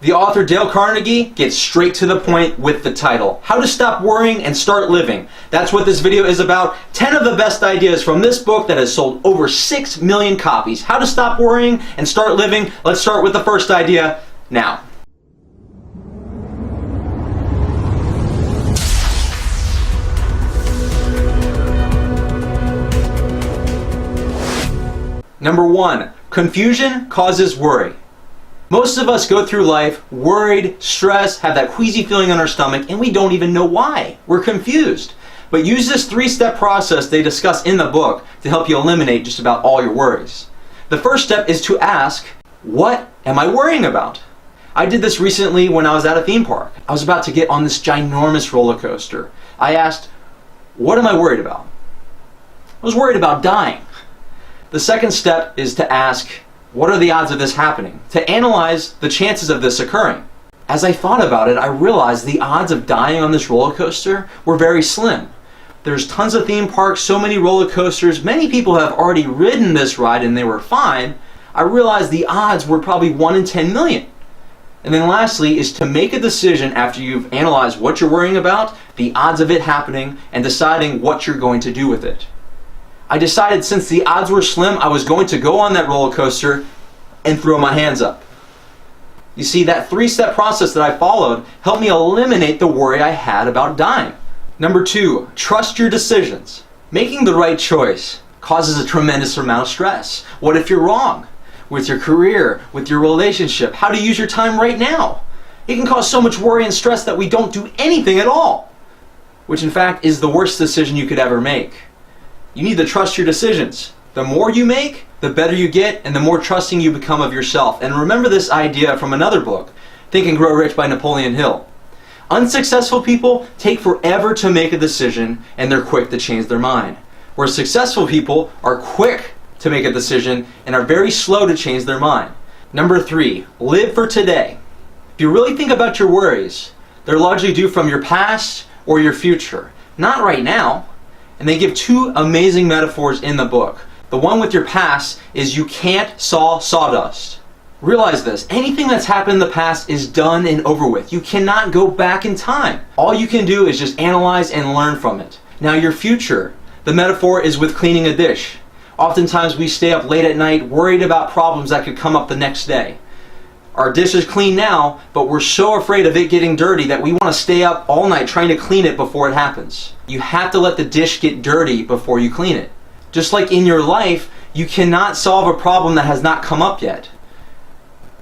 The author Dale Carnegie gets straight to the point with the title, How to Stop Worrying and Start Living. That's what this video is about. 10 of the best ideas from this book that has sold over 6 million copies. How to Stop Worrying and Start Living. Let's start with the first idea now. Number 1, confusion causes worry. Most of us go through life worried, stressed, have that queasy feeling in our stomach, and we don't even know why. We're confused. But use this 3-step process they discuss in the book to help you eliminate just about all your worries. The first step is to ask, what am I worrying about? I did this recently when I was at a theme park. I was about to get on this ginormous roller coaster. I asked, what am I worried about? I was worried about dying. The second step is to ask, what are the odds of this happening? To analyze the chances of this occurring. As I thought about it, I realized the odds of dying on this roller coaster were very slim. There's tons of theme parks, so many roller coasters. Many people have already ridden this ride and they were fine. I realized the odds were probably 1 in 10 million. And then lastly is to make a decision after you've analyzed what you're worrying about, the odds of it happening, and deciding what you're going to do with it. I decided since the odds were slim, I was going to go on that roller coaster and throw my hands up. You see, that 3-step process that I followed helped me eliminate the worry I had about dying. Number 2, trust your decisions. Making the right choice causes a tremendous amount of stress. What if you're wrong? With your career, with your relationship, how to use your time right now. It can cause so much worry and stress that we don't do anything at all, which in fact is the worst decision you could ever make. You need to trust your decisions. The more you make, the better you get, and the more trusting you become of yourself. And remember this idea from another book, Think and Grow Rich by Napoleon Hill. Unsuccessful people take forever to make a decision, and they're quick to change their mind. Whereas successful people are quick to make a decision and are very slow to change their mind. Number 3, live for today. If you really think about your worries, they're largely due from your past or your future, not right now. And they give 2 amazing metaphors in the book. The one with your past is you can't saw sawdust. Realize this, anything that's happened in the past is done and over with. You cannot go back in time. All you can do is just analyze and learn from it. Now your future, the metaphor is with cleaning a dish. Oftentimes we stay up late at night worried about problems that could come up the next day. Our dish is clean now, but we're so afraid of it getting dirty that we want to stay up all night trying to clean it before it happens. You have to let the dish get dirty before you clean it. Just like in your life, you cannot solve a problem that has not come up yet.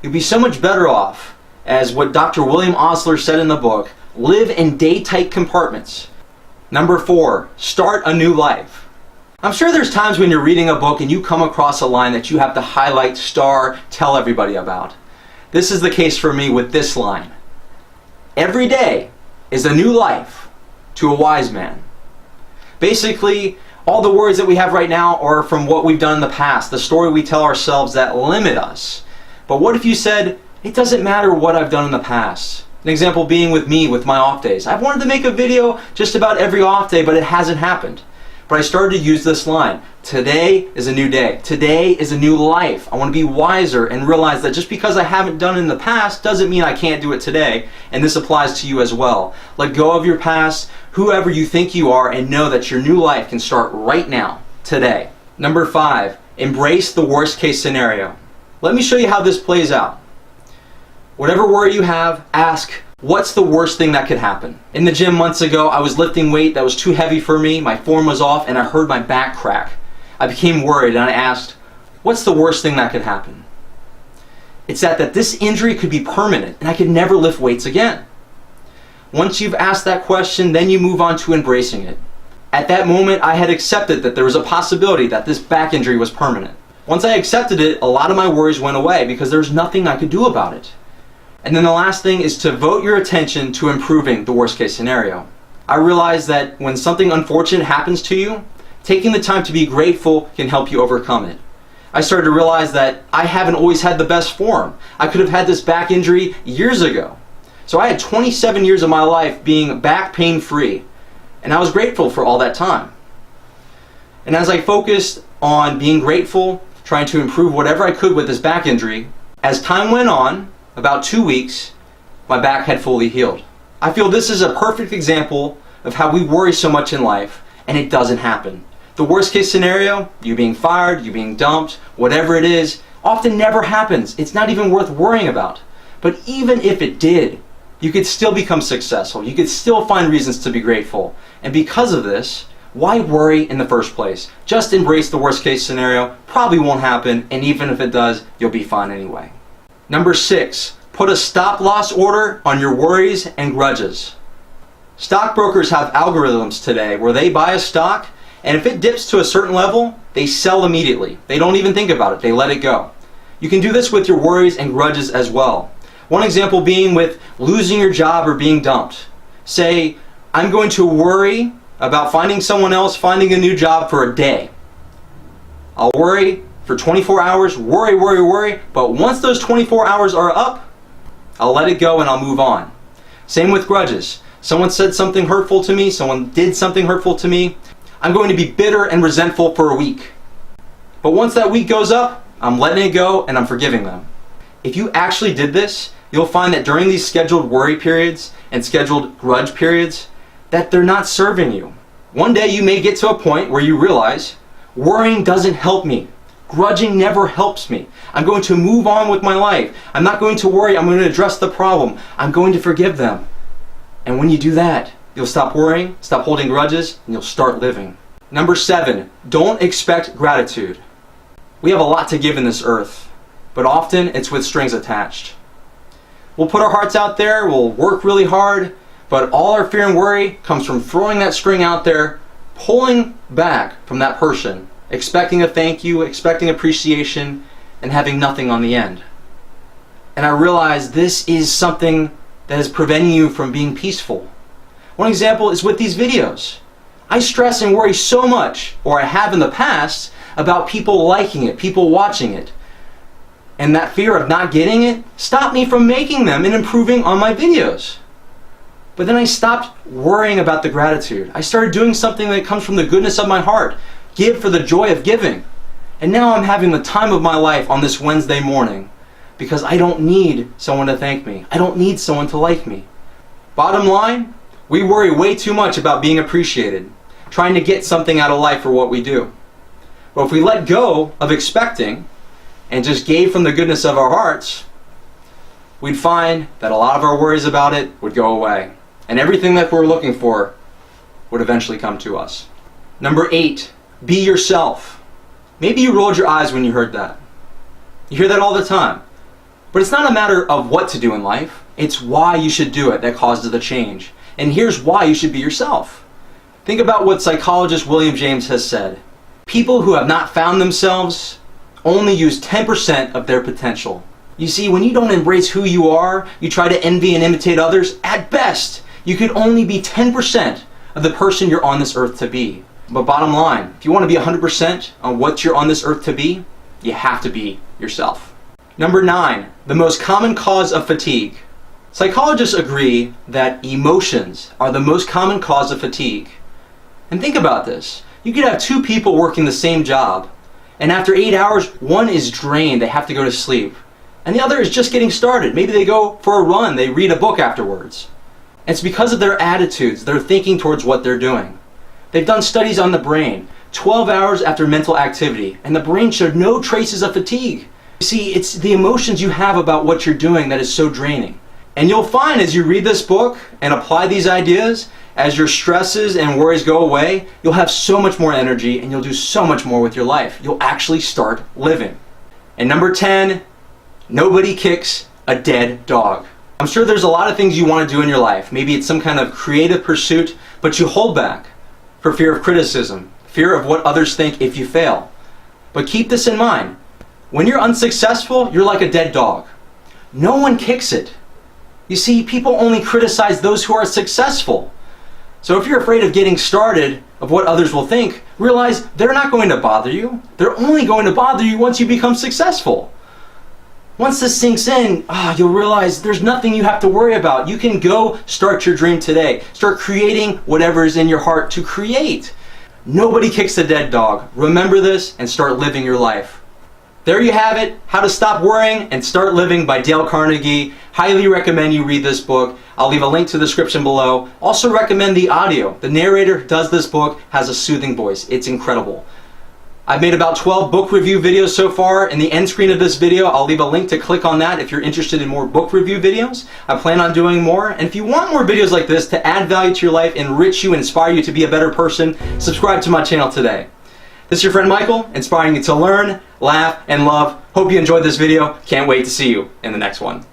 You'd be so much better off, as what Dr. William Osler said in the book, live in day-tight compartments. Number 4, start a new life. I'm sure there's times when you're reading a book and you come across a line that you have to highlight, star, tell everybody about. This is the case for me with this line. Every day is a new life to a wise man. Basically, all the worries that we have right now are from what we've done in the past, the story we tell ourselves that limit us. But what if you said, it doesn't matter what I've done in the past? An example being with me, with my off days. I've wanted to make a video just about every off day, but it hasn't happened. But I started to use this line. Today is a new day. Today is a new life. I want to be wiser and realize that just because I haven't done it in the past doesn't mean I can't do it today. And this applies to you as well. Let go of your past, whoever you think you are, and know that your new life can start right now, today. Number 5, embrace the worst case scenario. Let me show you how this plays out. Whatever worry you have, ask, what's the worst thing that could happen? In the gym months ago, I was lifting weight that was too heavy for me, my form was off, and I heard my back crack. I became worried and I asked, what's the worst thing that could happen? It's that this injury could be permanent and I could never lift weights again. Once you've asked that question, then you move on to embracing it. At that moment, I had accepted that there was a possibility that this back injury was permanent. Once I accepted it, a lot of my worries went away because there was nothing I could do about it. And then the last thing is to devote your attention to improving the worst case scenario. I realized that when something unfortunate happens to you, taking the time to be grateful can help you overcome it. I started to realize that I haven't always had the best form. I could have had this back injury years ago. So I had 27 years of my life being back pain free, and I was grateful for all that time. And as I focused on being grateful, trying to improve whatever I could with this back injury, as time went on, about 2 weeks, my back had fully healed. I feel this is a perfect example of how we worry so much in life and it doesn't happen. The worst case scenario, you being fired, you being dumped, whatever it is, often never happens. It's not even worth worrying about. But even if it did, you could still become successful. You could still find reasons to be grateful. And because of this, why worry in the first place? Just embrace the worst case scenario. Probably won't happen, and even if it does, you'll be fine anyway. Number 6, put a stop loss order on your worries and grudges. Stockbrokers have algorithms today where they buy a stock, and if it dips to a certain level, they sell immediately. They don't even think about it. They let it go. You can do this with your worries and grudges as well. One example being with losing your job or being dumped. Say, I'm going to worry about finding someone else, finding a new job for a day. I'll worry for 24 hours, worry, but once those 24 hours are up, I'll let it go and I'll move on. Same with grudges. Someone said something hurtful to me, someone did something hurtful to me. I'm going to be bitter and resentful for a week. But once that week goes up, I'm letting it go and I'm forgiving them. If you actually did this, you'll find that during these scheduled worry periods and scheduled grudge periods, that they're not serving you. One day you may get to a point where you realize, worrying doesn't help me. Grudging never helps me. I'm going to move on with my life. I'm not going to worry. I'm going to address the problem. I'm going to forgive them. And when you do that, you'll stop worrying, stop holding grudges, and you'll start living. Number 7, don't expect gratitude. We have a lot to give in this earth, but often it's with strings attached. We'll put our hearts out there, we'll work really hard, but all our fear and worry comes from throwing that string out there, pulling back from that person, expecting a thank you, expecting appreciation, and having nothing on the end. And I realize this is something that is preventing you from being peaceful. One example is with these videos. I stress and worry so much, or I have in the past, about people liking it, people watching it. And that fear of not getting it stopped me from making them and improving on my videos. But then I stopped worrying about the gratitude. I started doing something that comes from the goodness of my heart. Give for the joy of giving. And now I'm having the time of my life on this Wednesday morning because I don't need someone to thank me. I don't need someone to like me. Bottom line, we worry way too much about being appreciated, trying to get something out of life for what we do. But if we let go of expecting and just gave from the goodness of our hearts, we'd find that a lot of our worries about it would go away. And everything that we're looking for would eventually come to us. Number 8, be yourself. Maybe you rolled your eyes when you heard that. You hear that all the time. But it's not a matter of what to do in life. It's why you should do it that causes the change. And here's why you should be yourself. Think about what psychologist William James has said. People who have not found themselves only use 10% of their potential. You see, when you don't embrace who you are, you try to envy and imitate others, at best, you could only be 10% of the person you're on this earth to be. But bottom line, if you want to be 100% on what you're on this earth to be, you have to be yourself. Number 9, the most common cause of fatigue. Psychologists agree that emotions are the most common cause of fatigue. And think about this. You could have 2 people working the same job, and after 8 hours, one is drained, they have to go to sleep. And the other is just getting started. Maybe they go for a run, they read a book afterwards. It's because of their attitudes, their thinking towards what they're doing. They've done studies on the brain, 12 hours after mental activity, and the brain showed no traces of fatigue. You see, it's the emotions you have about what you're doing that is so draining. And you'll find as you read this book and apply these ideas, as your stresses and worries go away, you'll have so much more energy and you'll do so much more with your life. You'll actually start living. And number 10, nobody kicks a dead dog. I'm sure there's a lot of things you want to do in your life. Maybe it's some kind of creative pursuit, but you hold back for fear of criticism, fear of what others think if you fail. But keep this in mind. When you're unsuccessful, you're like a dead dog. No one kicks it. You see, people only criticize those who are successful. So if you're afraid of getting started, of what others will think, realize they're not going to bother you. They're only going to bother you once you become successful. Once this sinks in, you'll realize there's nothing you have to worry about. You can go start your dream today. Start creating whatever is in your heart to create. Nobody kicks a dead dog. Remember this and start living your life. There you have it, How to Stop Worrying and Start Living by Dale Carnegie. Highly recommend you read this book. I'll leave a link to the description below. Also recommend the audio. The narrator who does this book has a soothing voice. It's incredible. I've made about 12 book review videos so far. In the end screen of this video, I'll leave a link to click on that if you're interested in more book review videos. I plan on doing more. And if you want more videos like this to add value to your life, enrich you, and inspire you to be a better person, subscribe to my channel today. This is your friend Michael, inspiring you to learn, laugh, and love. Hope you enjoyed this video. Can't wait to see you in the next one.